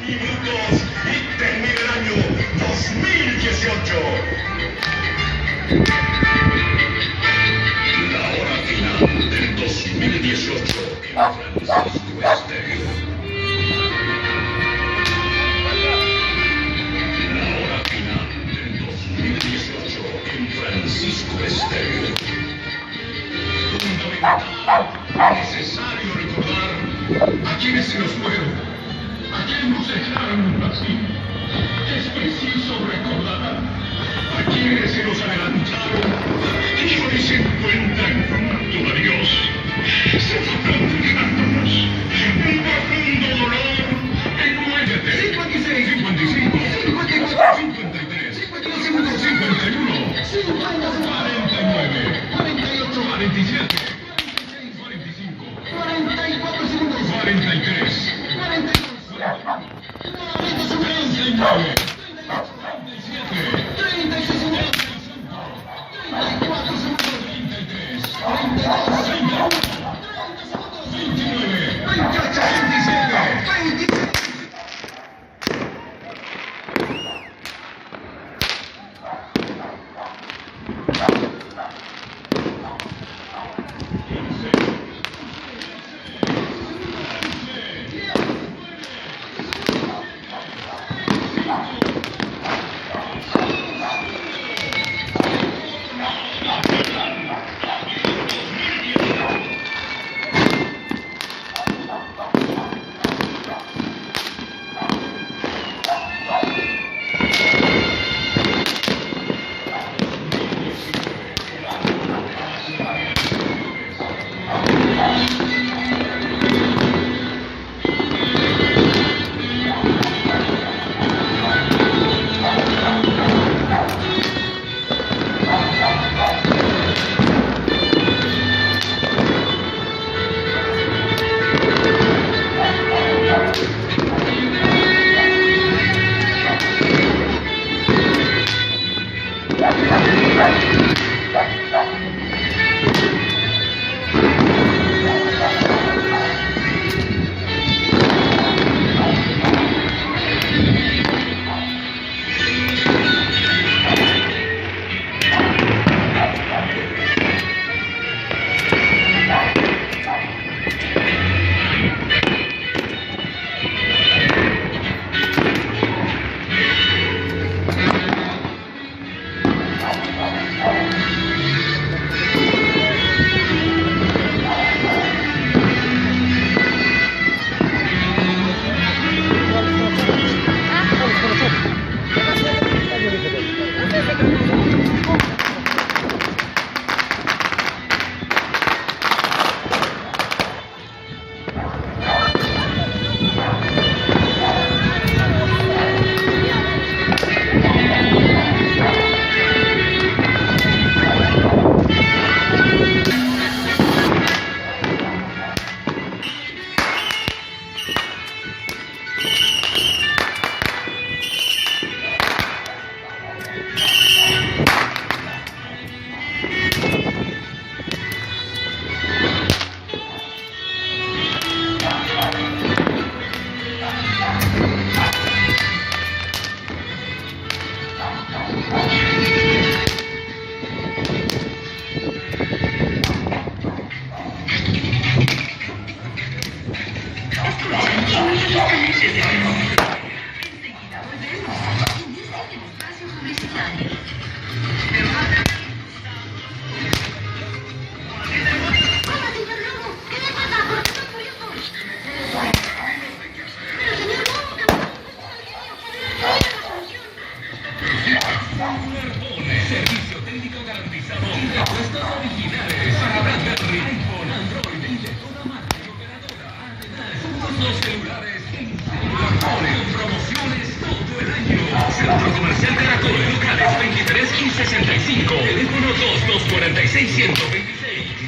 Y termina el año 2018. La hora final del 2018 en Francisco Estéreo. La hora final del 2018 en Francisco Estéreo. Fundamental, necesario recordar a quienes se nos fueron. ¿A quién nos dejaron así? Es preciso recordar a quienes se nos adelantaron y hoy se encuentran junto a Dios. Se fueron dejándonos un profundo dolor. Encuéntrate. 56, 55, 54, 53, 52, 51, 49, 48, 47, 46, 45, 44 segundos, 43, 42. 39, 36 segundos, 34 segundos, 33, 32, 31, 30 segundos, 29, 28, 27, 26. Servicio técnico garantizado. Repuestos originales. Para BlackBerry, iPhone, Android, de toda marca y operadora. Además, los celulares en promociones todo el año. Centro Comercial Caracol, locales 23 y 65. Teléfono 2246 126.